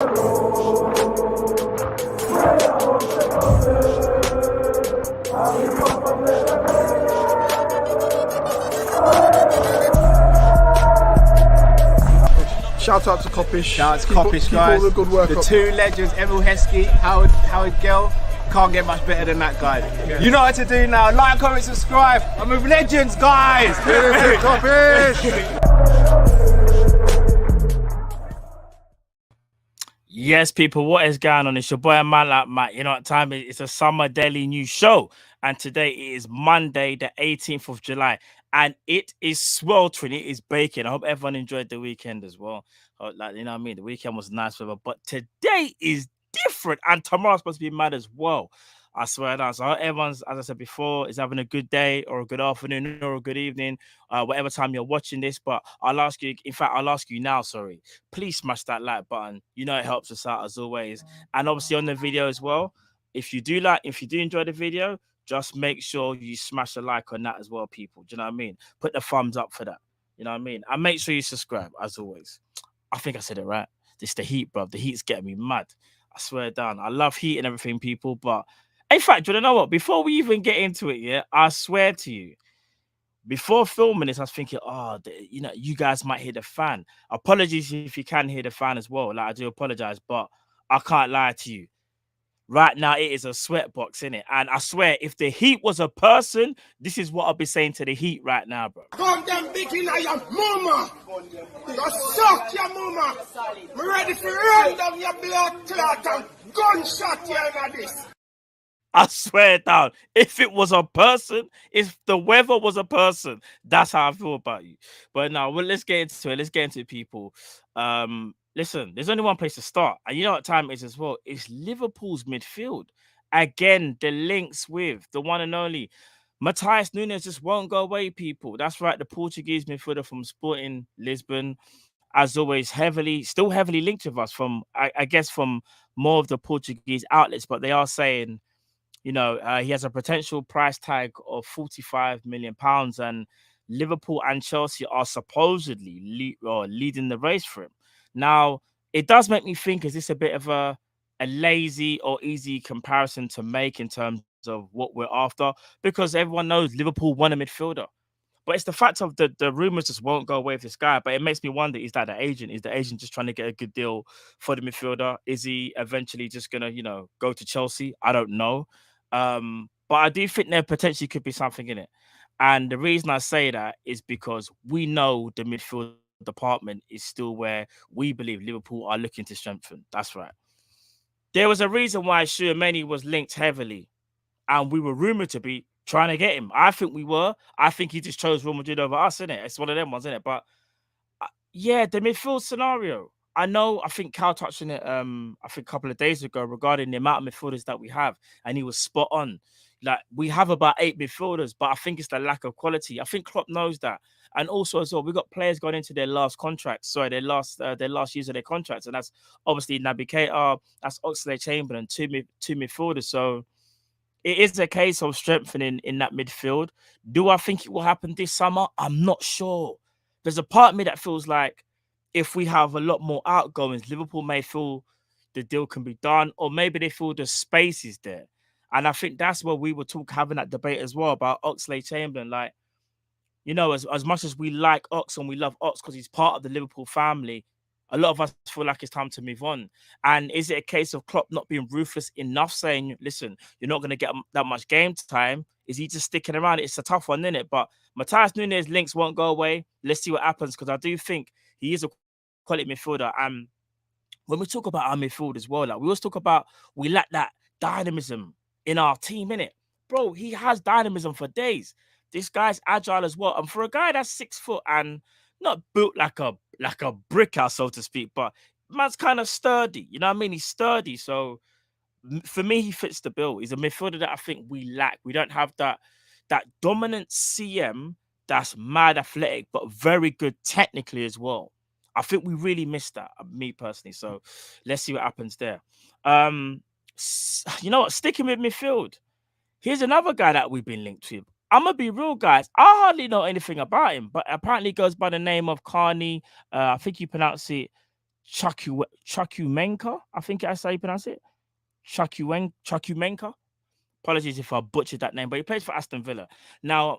Shout out to Kop-Ish. Shout out to Kopish, guys. All the good work the up. two legends, Emil Heskey, Howard Gill. Can't get much better than that guy. Yeah. You know what to do now. Like, comment, subscribe. I'm with legends, guys. Kopish. Yes, people, what is going on? It's your boy, man like Matt. You know what time it is? It's a summer daily news show. And today is Monday, the 18th of July. And it is sweltering. It is baking. I hope everyone enjoyed the weekend as well. Like, you know what I mean? The weekend was nice weather. But today is different. And tomorrow's supposed to be mad as well. I swear down. So I hope everyone's, as I said before, is having a good day or a good afternoon or a good evening, whatever time you're watching this. But I'll ask you, in fact, I'll ask you now, sorry. Please smash that like button. You know it helps us out as always. And obviously on the video as well, if you do enjoy the video, just make sure you smash a like on that as well, people. Do you know what I mean? Put the thumbs up for that. You know what I mean? And make sure you subscribe, as always. I think I said it right. It's the heat, bro. The heat's getting me mad. I swear down. I love heat and everything, people. But in fact, do you know what? Before we even get into it, yeah, I swear to you, before filming this, I was thinking, you know, you guys might hear the fan. Apologies if you can hear the fan as well. Like, I do apologize, but I can't lie to you. Right now, it is a sweatbox, innit? And I swear, if the heat was a person, this is what I'll be saying to the heat right now, bro. Come them big in your mama. You suck your mama. Me ready for run down your blood clot and gunshot you in this. I swear down. If it was a person, if the weather was a person, that's how I feel about you. But now, well, let's get into it. Let's get into it, people. Listen, there's only one place to start. And you know what time it is as well? It's Liverpool's midfield. Again, the links with the one and only Matheus Nunes just won't go away, people. That's right. The Portuguese midfielder from Sporting Lisbon, as always, still heavily linked with us from, I guess, from more of the Portuguese outlets. But they are saying, you know, he has a potential price tag of £45 million. And Liverpool and Chelsea are supposedly leading the race for him. Now, it does make me think, is this a bit of a lazy or easy comparison to make in terms of what we're after? Because everyone knows Liverpool want a midfielder. But it's the fact of the rumors just won't go away with this guy. But it makes me wonder, is that the agent? Is the agent just trying to get a good deal for the midfielder? Is he eventually just going to, you know, go to Chelsea? I don't know. But I do think there potentially could be something in it. And the reason I say that is because we know the midfield department is still where we believe Liverpool are looking to strengthen. That's right. There was a reason why Tchouaméni was linked heavily, and we were rumored to be trying to get him. I think we were. I think he just chose Real Madrid over us, isn't it? It's one of them ones, isn't it? But yeah, the midfield scenario. I know. I think Cal touched on it. I think a couple of days ago regarding the amount of midfielders that we have, and he was spot on. Like, we have about 8 midfielders, but I think it's the lack of quality. I think Klopp knows that. And also as well, we've got players going into their last contracts. Sorry, their last years of their contracts. And that's obviously Naby Keita, that's Oxlade-Chamberlain, two midfielders. So it is a case of strengthening in that midfield. Do I think it will happen this summer? I'm not sure. There's a part of me that feels like if we have a lot more outgoings, Liverpool may feel the deal can be done, or maybe they feel the space is there. And I think that's where we were having that debate as well about Oxlade-Chamberlain. Like, you know, as much as we like Ox and we love Ox because he's part of the Liverpool family, a lot of us feel like it's time to move on. And is it a case of Klopp not being ruthless enough, saying, listen, you're not going to get that much game time? Is he just sticking around? It's a tough one, isn't it? But Matheus Nunes' links won't go away. Let's see what happens, because I do think he is a quality midfielder. And when we talk about our midfield as well, like, we always talk about we lack that dynamism in our team, innit? Bro, he has dynamism for days. This guy's agile as well. And for a guy that's 6 foot and not built like a brick house, so to speak, but man's kind of sturdy. You know what I mean? He's sturdy. So for me, he fits the bill. He's a midfielder that I think we lack. We don't have that dominant CM that's mad athletic, but very good technically as well. I think we really missed that, me personally. So let's see what happens there. You know what? Sticking with midfield. Here's another guy that we've been linked with. I'm going to be real, guys. I hardly know anything about him, but apparently goes by the name of Carney. I think you pronounce it Chukwuemeka, I think that's how you pronounce it. Chukwuemeka. Apologies if I butchered that name, but he plays for Aston Villa. Now,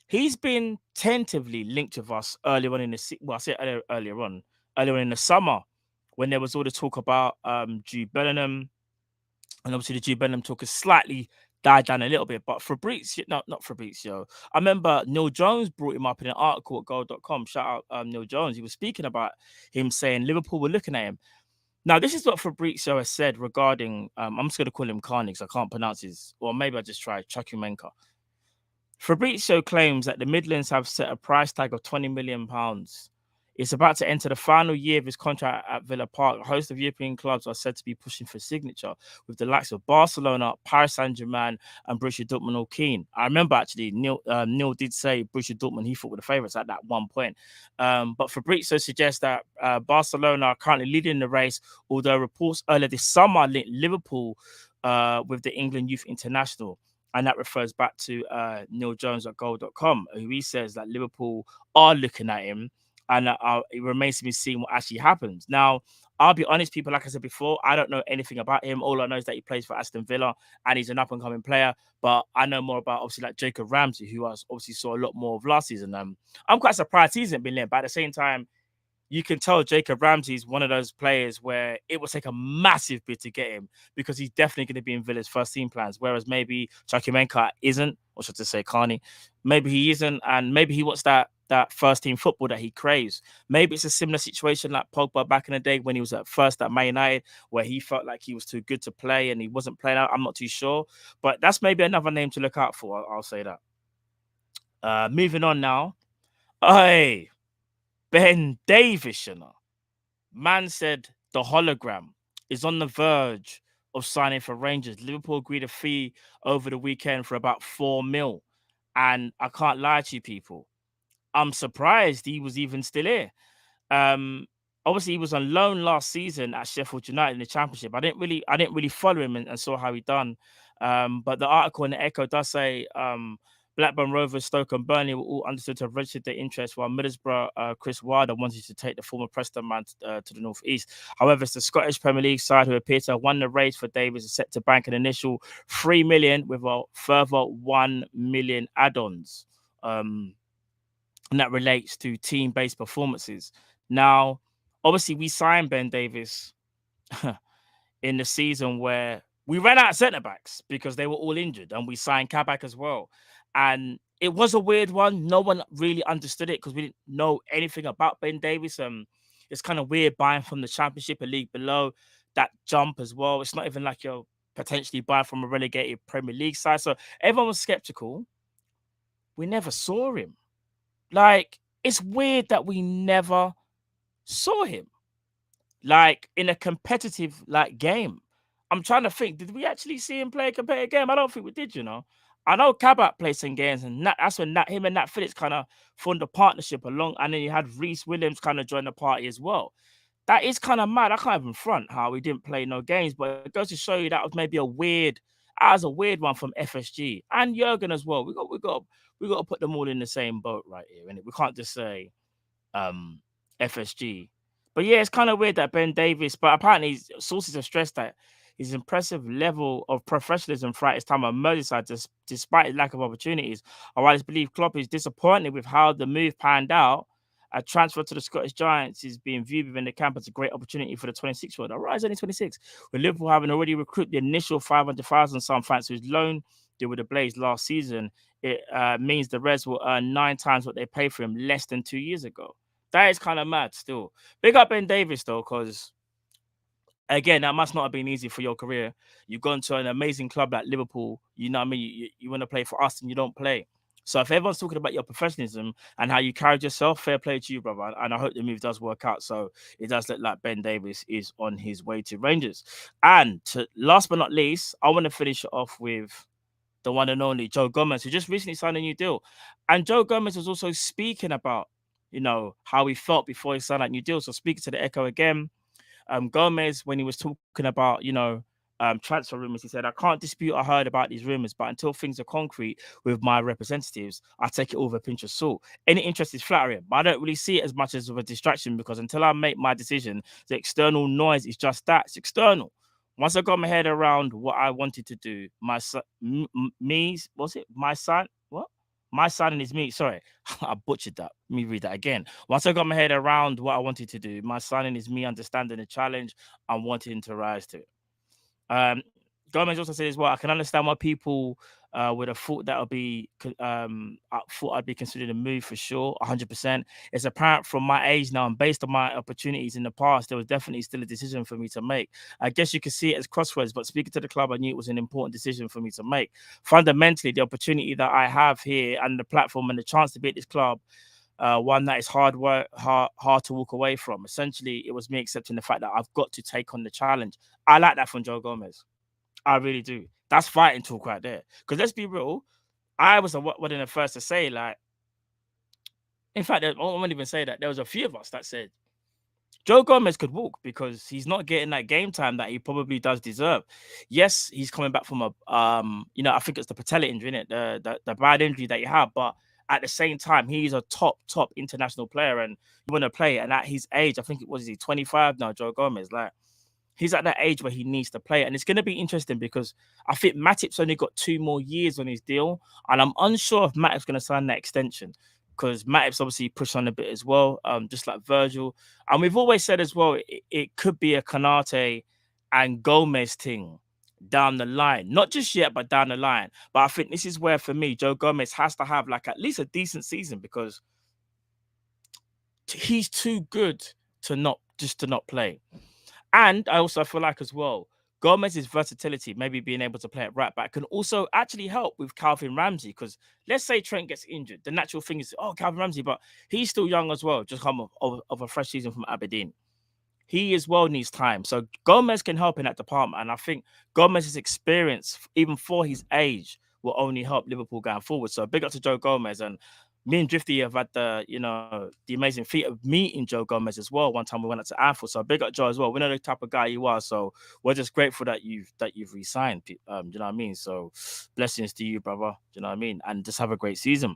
he's been tentatively linked with us earlier on in the well, I said earlier on in the summer when there was all the talk about Jude Bellingham, and obviously the Jude Bellingham talk has slightly died down a little bit. But Fabrizio, not Fabrizio. I remember Neil Jones brought him up in an article at goal.com. Shout out Neil Jones. He was speaking about him saying Liverpool were looking at him. Now, this is what Fabrizio has said regarding, I'm just going to call him Carney because I can't pronounce his, or maybe I just try Chukwuemeka. Fabrizio claims that the Midlands have set a price tag of £20 million. It's about to enter the final year of his contract at Villa Park. A host of European clubs are said to be pushing for signature, with the likes of Barcelona, Paris Saint-Germain, and Borussia Dortmund all keen. I remember actually Neil did say Borussia Dortmund he thought were the favourites at that one point. But Fabrizio suggests that Barcelona are currently leading the race, although reports earlier this summer linked Liverpool with the England Youth International. And that refers back to Neil Jones at goal.com, who he says that Liverpool are looking at him. And it remains to be seen what actually happens. Now, I'll be honest, people, like I said before, I don't know anything about him. All I know is that he plays for Aston Villa and he's an up-and-coming player. But I know more about, obviously, like Jacob Ramsey, who I obviously saw a lot more of last season. I'm quite surprised he hasn't been linked. But at the same time, you can tell Jacob Ramsey is one of those players where it will take a massive bid to get him because he's definitely going to be in Villa's first team plans. Whereas maybe Chukwuemeka isn't, or should I say Carney, maybe he isn't, and maybe he wants that first team football that he craves. Maybe it's a similar situation like Pogba back in the day when he was at first at Man United, where he felt like he was too good to play and he wasn't playing out. I'm not too sure, but that's maybe another name to look out for. I'll say that. Moving on now. Hey, Ben Davies, you know. Man said the hologram is on the verge of signing for Rangers. Liverpool agreed a fee over the weekend for about 4 mil. And I can't lie to you people, I'm surprised he was even still here. Obviously, he was on loan last season at Sheffield United in the Championship. I didn't really follow him and saw how he done. But the article in the Echo does say Blackburn Rovers, Stoke and Burnley were all understood to have registered their interest, while Middlesbrough, Chris Wilder wanted to take the former Preston man to the North East. However, it's the Scottish Premier League side who appear to have won the race for Davies is set to bank an initial 3 million with a further 1 million add-ons. And that relates to team-based performances. Now, obviously, we signed Ben Davies in the season where we ran out of centre-backs because they were all injured, and we signed Kabak as well. And it was a weird one. No one really understood it because we didn't know anything about Ben Davies. It's kind of weird buying from the Championship, a league below, that jump as well. It's not even like you're potentially buying from a relegated Premier League side. So everyone was skeptical. We never saw him. Like, it's weird that we never saw him, like, in a competitive, like, game. I'm trying to think, did we actually see him play a competitive game? I don't think we did, you know. I know Kabak played some games, and that's when him and Nat Phillips kind of formed a partnership along, and then you had Reece Williams kind of join the party as well. That is kind of mad. I can't even front how we didn't play no games, but it goes to show you that was maybe a weird one from FSG and Jurgen as well. We got to put them all in the same boat right here, and we can't just say FSG. But yeah, it's kind of weird that Ben Davies, but apparently sources have stressed that his impressive level of professionalism throughout his time at Merseyside, despite his lack of opportunities. I believe Klopp is disappointed with how the move panned out. A transfer to the Scottish Giants is being viewed within the camp as a great opportunity for the 26-year-old. All right, he's only 26. With Liverpool having already recruited the initial 500,000 some fans whose loan deal with the Blaze last season, it means the Reds will earn 9 times what they paid for him less than 2 years ago. That is kind of mad still. Big up Ben Davies, though, because, again, that must not have been easy for your career. You've gone to an amazing club like Liverpool. You know what I mean? You want to play for us and you don't play. So if everyone's talking about your professionalism and how you carried yourself, fair play to you, brother. And I hope the move does work out. So it does look like Ben Davies is on his way to Rangers. And last but not least, I want to finish off with the one and only Joe Gomez, who just recently signed a new deal. And Joe Gomez was also speaking about, you know, how he felt before he signed that new deal. So speaking to the Echo again, Gomez, when he was talking about, you know, transfer rumors. He said, I can't dispute I heard about these rumors, but until things are concrete with my representatives, I take it all with a pinch of salt. Any interest is flattering, but I don't really see it as much as of a distraction, because until I make my decision, the external noise is just that. It's external. Once I got my head around what I wanted to do, my son, my son and his me. Sorry, I butchered that. Let me read that again. Once I got my head around what I wanted to do, my son and his me understanding the challenge and wanting to rise to it. Gomez also said as well, I can understand why people would have thought that would be, I thought I'd be considered a move for sure, 100%. It's apparent from my age now, and based on my opportunities in the past, there was definitely still a decision for me to make. I guess you could see it as crossroads, but speaking to the club, I knew it was an important decision for me to make. Fundamentally, the opportunity that I have here and the platform and the chance to be at this club, one that is hard to walk away from. Essentially, it was me accepting the fact that I've got to take on the challenge. I like that from Joe Gomez. I really do. That's fighting talk right there. Because let's be real, I was one of the first to say, like, in fact, I won't even say that. There was a few of us that said Joe Gomez could walk because he's not getting that game time that he probably does deserve. Yes, he's coming back from a, I think it's the patella injury, innit? The bad injury that he had, but at the same time, he's a top international player, and you want to play. And at his age, I think it was 25 now, Joe Gomez. Like, he's at that age where he needs to play. And it's going to be interesting because I think Matip's only got 2 more years on his deal. And I'm unsure if Matip's going to sign that extension, because Matip's obviously pushed on a bit as well, just like Virgil. And we've always said as well, it could be a Konate and Gomez thing down the line. Not just yet, but down the line. But I think this is where, for me, Joe Gomez has to have like at least a decent season, because he's too good to not play. And I also feel like as well, Gomez's versatility, maybe being able to play at right back, can also actually help with Calvin Ramsey. Because let's say Trent gets injured, the natural thing is, Calvin Ramsey, but he's still young as well, just come of a fresh season from Aberdeen. He as well needs time. So Gomez can help in that department. And I think Gomez's experience, even for his age, will only help Liverpool going forward. So big up to Joe Gomez. And me and Drifty have had the amazing feat of meeting Joe Gomez as well. One time we went out to Anfield. So big up Joe as well. We know the type of guy you are. So we're just grateful that you've re-signed. Do you know what I mean? So blessings to you, brother. Do you know what I mean? And just have a great season.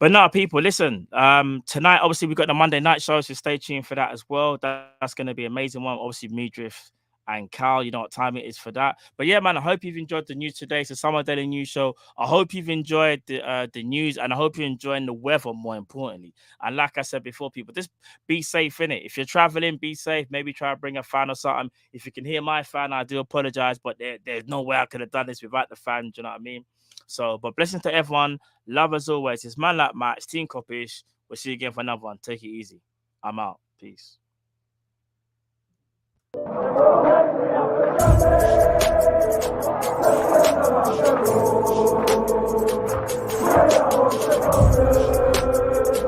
But no, people, listen, tonight, obviously, we've got the Monday night show, so stay tuned for that as well. That's going to be an amazing one. Obviously, me, Drift, and Cal, you know what time it is for that. But yeah, man, I hope you've enjoyed the news today. It's a Summer Daily News show. I hope you've enjoyed the news, and I hope you're enjoying the weather, more importantly. And like I said before, people, just be safe, innit? If you're traveling, be safe. Maybe try to bring a fan or something. If you can hear my fan, I do apologize, but there's no way I could have done this without the fan. Do you know what I mean? So, but blessings to everyone. Love as always. It's man like Matt. It's Team Kop-Ish. We'll see you again for another one. Take it easy. I'm out. Peace.